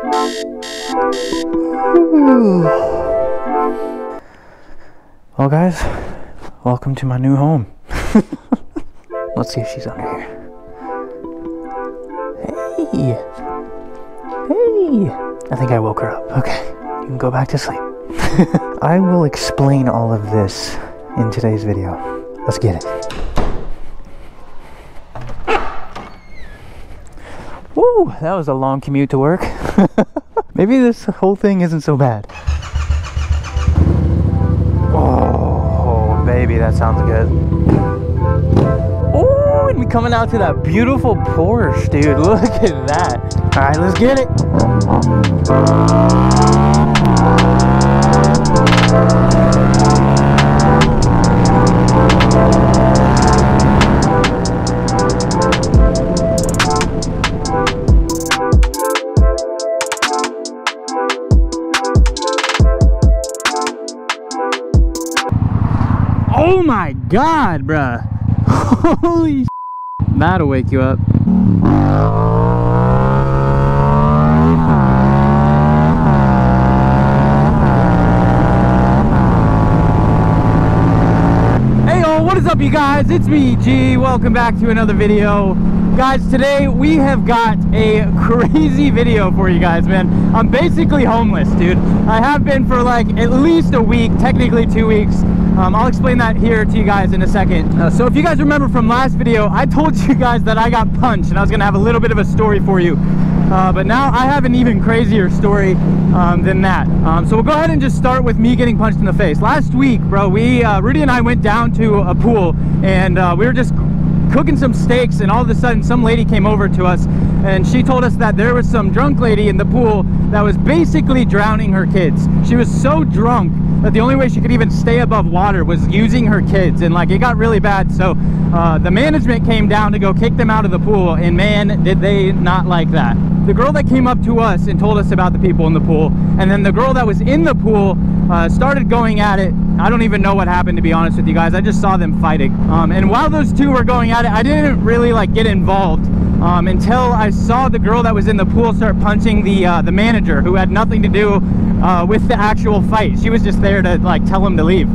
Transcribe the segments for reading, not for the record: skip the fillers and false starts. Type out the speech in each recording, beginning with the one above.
Well guys, welcome to my new home. Let's see if she's under here. Hey! Hey! I think I woke her up. Okay, you can go back to sleep. I will explain all of this in today's video. Let's get it. Woo! That was a long commute to work. Maybe this whole thing isn't so bad. Oh, baby, that sounds good. Oh, and we coming out to that beautiful Porsche, dude. Look at that. All right, let's get it. Oh my God, bruh. Holy shit. That'll wake you up. Hey yo, what is up you guys? It's me, G. Welcome back to another video. Guys, today we have got a crazy video for you guys, man. I'm basically homeless, dude. I have been for like at least a week, technically 2 weeks. I'll explain that here to you guys in a second. So if you guys remember from last video, I told you guys that I got punched and I was gonna have a little bit of a story for you. But now I have an even crazier story than that. So we'll go ahead and just start with me getting punched in the face. Last week, bro, Rudy and I went down to a pool and we were just cooking some steaks, and all of a sudden some lady came over to us and she told us that there was some drunk lady in the pool that was basically drowning her kids. She was so drunk that the only way she could even stay above water was using her kids, and like it got really bad. So the management came down to go kick them out of the pool, and man, did they not like that. The girl that came up to us and told us about the people in the pool, and then the girl that was in the pool started going at it. I don't even know what happened, to be honest with you guys. I just saw them fighting. And while those two were going at it, I didn't really like get involved until I saw the girl that was in the pool start punching the manager, who had nothing to do with the actual fight. She was just there to like tell him to leave.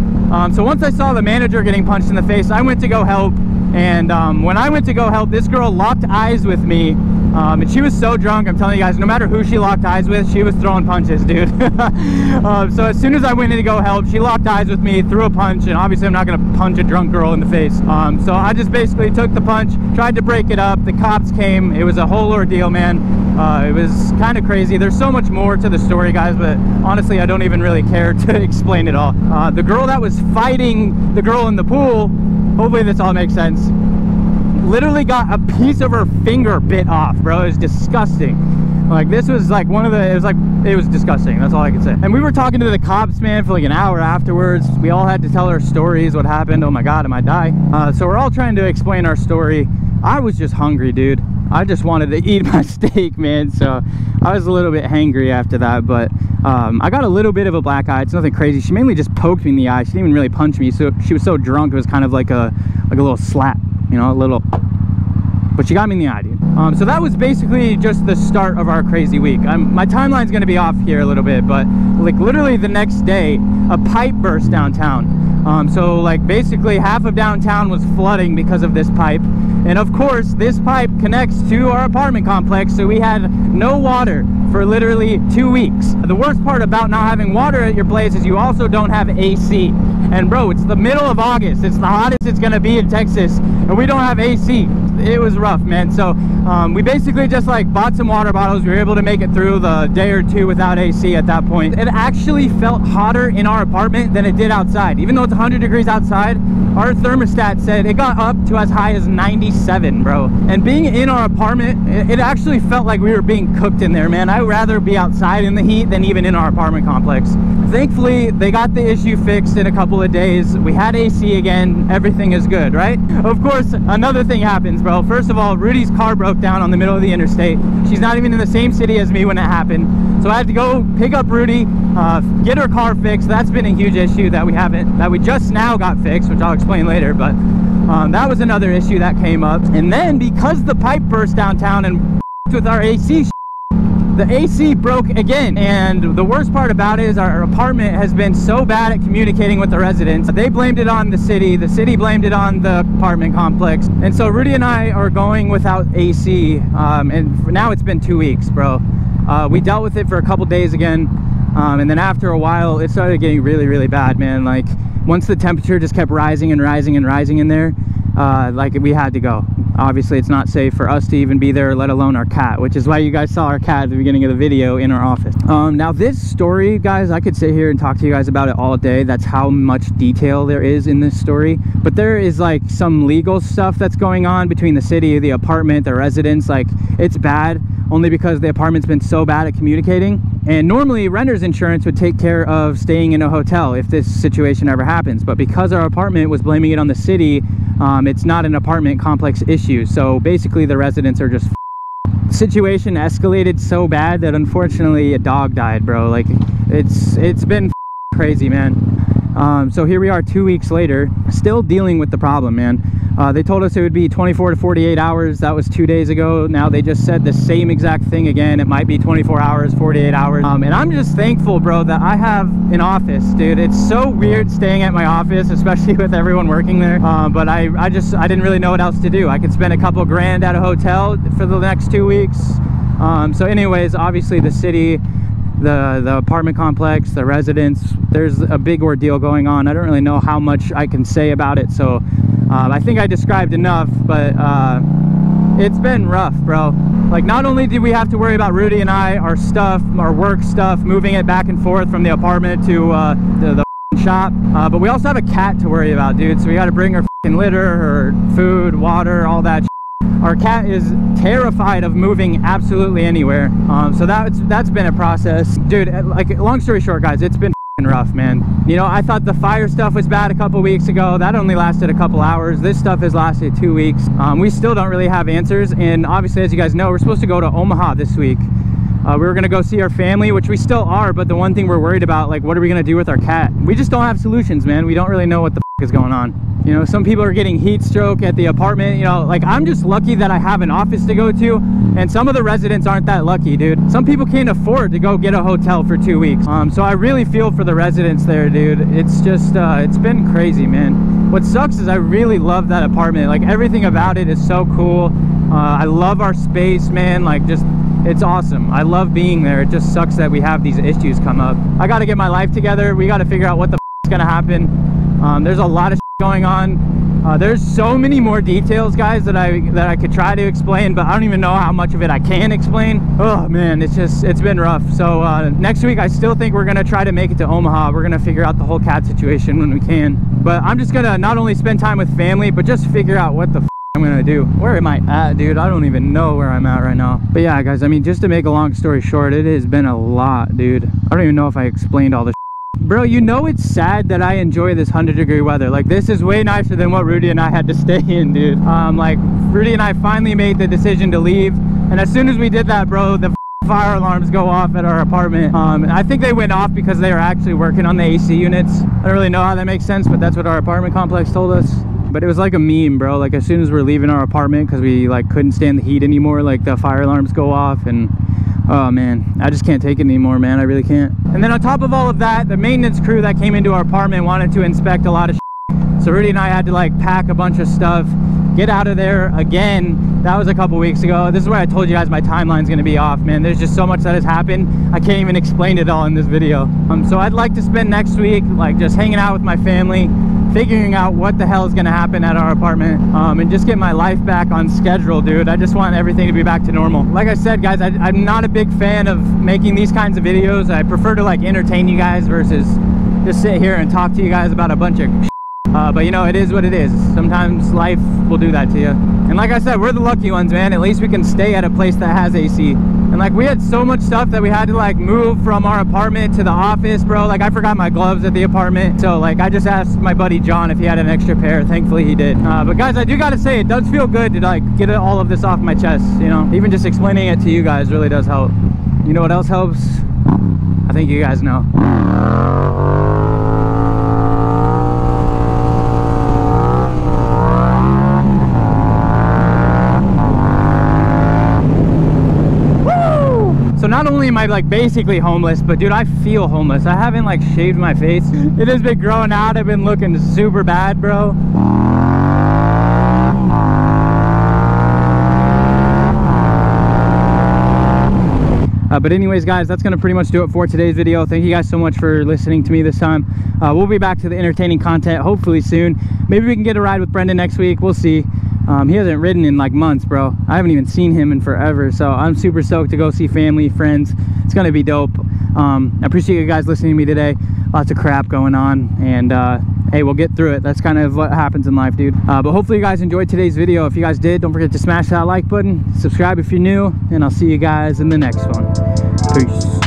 So once I saw the manager getting punched in the face, I went to go help. And when I went to go help, this girl locked eyes with me. And she was so drunk, I'm telling you guys, no matter who she locked eyes with, she was throwing punches, dude. So as soon as I went in to go help, she locked eyes with me, threw a punch, and obviously I'm not gonna punch a drunk girl in the face. So I just basically took the punch, tried to break it up. The cops came. It was a whole ordeal, man. It was kind of crazy. There's so much more to the story, guys, but honestly, I don't even really care to explain it all. The girl that was fighting the girl in the pool, hopefully this all makes sense, literally got a piece of her finger bit off, bro. It was disgusting. Like, this was like one of the, it was disgusting. That's all I can say. And we were talking to the cops, man, for like an hour afterwards. We all had to tell our stories, what happened. Oh my God, I might die. So we're all trying to explain our story. I was just hungry, dude. I just wanted to eat my steak, man. So I was a little bit hangry after that, but I got a little bit of a black eye. It's nothing crazy. She mainly just poked me in the eye. She didn't even really punch me. So she was so drunk, it was kind of like a little slap, you know, a little, but she got me in the eye, dude. So that was basically just the start of our crazy week. My timeline's gonna be off here a little bit, but like literally the next day, a pipe burst downtown. So like basically half of downtown was flooding because of this pipe. And of course, this pipe connects to our apartment complex, so we had no water for literally 2 weeks. The worst part about not having water at your place is you also don't have AC. And bro, it's the middle of August. It's the hottest it's gonna be in Texas, and we don't have AC. It was rough, man. So we basically just like bought some water bottles. We were able to make it through the day or two without AC at that point. It actually felt hotter in our apartment than it did outside. Even though it's 100 degrees outside, our thermostat said it got up to as high as 97, bro. And being in our apartment, it actually felt like we were being cooked in there, man. I'd rather be outside in the heat than even in our apartment complex. Thankfully, they got the issue fixed in a couple of days. We had AC again. Everything is good, right? Of course, another thing happens, bro. First of all, Rudy's car broke down on the middle of the interstate. She's not even in the same city as me when it happened. So I had to go pick up Rudy, get her car fixed. That's been a huge issue that we just now got fixed, which I'll explain later, but that was another issue that came up. And then because the pipe burst downtown and with our AC, the AC broke again. And the worst part about it is our apartment has been so bad at communicating with the residents. They blamed it on the city blamed it on the apartment complex. And so Rudy and I are going without AC, and now it's been 2 weeks, bro. We dealt with it for a couple days again, and then after a while it started getting really, really bad, man. Like once the temperature just kept rising and rising and rising in there, like we had to go. Obviously it's not safe for us to even be there, let alone our cat, which is why you guys saw our cat at the beginning of the video in our office. Now this story, guys, I could sit here and talk to you guys about it all day. That's how much detail there is in this story. But there is like some legal stuff that's going on between the city, the apartment, the residents. Like it's bad only because the apartment's been so bad at communicating. And normally renter's insurance would take care of staying in a hotel if this situation ever happens. But because our apartment was blaming it on the city, it's not an apartment complex issue. So basically the residents are just the situation escalated so bad that unfortunately a dog died, bro. Like it's been crazy, man. So here we are 2 weeks later, still dealing with the problem, man. They told us it would be 24 to 48 hours. That was 2 days ago. Now they just said the same exact thing again. It might be 24 hours, 48 hours. And I'm just thankful, bro, that I have an office, dude. It's so weird staying at my office, especially with everyone working there. But I didn't really know what else to do. I could spend a couple grand at a hotel for the next 2 weeks. So anyways, obviously the city, the apartment complex, the residents, there's a big ordeal going on. I don't really know how much I can say about it, so I think I described enough. But it's been rough, bro. Like not only did we have to worry about Rudy and I, our stuff, our work stuff, moving it back and forth from the apartment to the shop, but we also have a cat to worry about, dude. So we got to bring her litter, her food, water, all that. Our cat is terrified of moving absolutely anywhere. So that's been a process, dude. Like long story short, guys, it's been rough, man. You know, I thought the fire stuff was bad a couple weeks ago. That only lasted a couple hours. This stuff has lasted 2 weeks. We still don't really have answers, and obviously, as you guys know, we're supposed to go to Omaha this week. We were gonna go see our family, which we still are, but the one thing we're worried about, like, what are we gonna do with our cat? We just don't have solutions, man. We don't really know what the is going on. You know, some people are getting heat stroke at the apartment. You know, like I'm just lucky that I have an office to go to, and some of the residents aren't that lucky, dude. Some people can't afford to go get a hotel for 2 weeks. So I really feel for the residents there, dude. It's just it's been crazy, man. What sucks is I really love that apartment. Like everything about it is so cool. I love our space, man. Like just it's awesome. I love being there. It just sucks that we have these issues come up. I got to get my life together. We got to figure out what the is gonna happen. There's a lot of going on. There's so many more details, guys, that I could try to explain, but I don't even know how much of it I can explain. Oh man, it's been rough. So next week I still think we're gonna try to make it to Omaha. We're gonna figure out the whole cat situation when we can. But I'm just gonna not only spend time with family, but just figure out what the I'm gonna do. Where am I at, dude? I don't even know where I'm at right now. But yeah, guys, I mean, just to make a long story short, it has been a lot, dude. I don't even know if I explained all this. Bro, you know it's sad that I enjoy this 100-degree weather. Like, this is way nicer than what Rudy and I had to stay in, dude. Like, Rudy and I finally made the decision to leave, and as soon as we did that, bro, the fire alarms go off at our apartment. And I think they went off because they were actually working on the AC units. I don't really know how that makes sense, but that's what our apartment complex told us. But it was like a meme, bro. Like, as soon as we're leaving our apartment, because we like couldn't stand the heat anymore, like the fire alarms go off, and oh man, I just can't take it anymore, man. I really can't. And then on top of all of that, the maintenance crew that came into our apartment wanted to inspect a lot of shit. So Rudy and I had to like pack a bunch of stuff, get out of there again. That was a couple weeks ago. This is where I told you guys my timeline's gonna be off, man. There's just so much that has happened. I can't even explain it all in this video. So I'd like to spend next week like just hanging out with my family, figuring out what the hell is gonna happen at our apartment, and just get my life back on schedule, dude. I just want everything to be back to normal. Like I said, guys, I'm not a big fan of making these kinds of videos. I prefer to like entertain you guys versus just sit here and talk to you guys about a bunch of shit. But you know, it is what it is. Sometimes life will do that to you. And like I said, we're the lucky ones, man. At least we can stay at a place that has AC. And like, we had so much stuff that we had to like move from our apartment to the office, bro. Like, I forgot my gloves at the apartment. So like, I just asked my buddy John if he had an extra pair. Thankfully he did. But guys, I do gotta say, it does feel good to like get all of this off my chest, you know? Even just explaining it to you guys really does help. You know what else helps? I think you guys know. So not only only am I like basically homeless, but dude, I feel homeless. I haven't like shaved my face. It has been growing out. I've been looking super bad, bro. But anyways, guys, that's going to pretty much do it for today's video. Thank you guys so much for listening to me this time. We'll be back to the entertaining content hopefully soon. Maybe we can get a ride with Brendan next week. We'll see. He hasn't ridden in like months, bro. I haven't even seen him in forever. So I'm super stoked to go see family, friends. It's going to be dope. I appreciate you guys listening to me today. Lots of crap going on. And hey, we'll get through it. That's kind of what happens in life, dude. But hopefully you guys enjoyed today's video. If you guys did, don't forget to smash that like button. Subscribe if you're new. And I'll see you guys in the next one. Peace.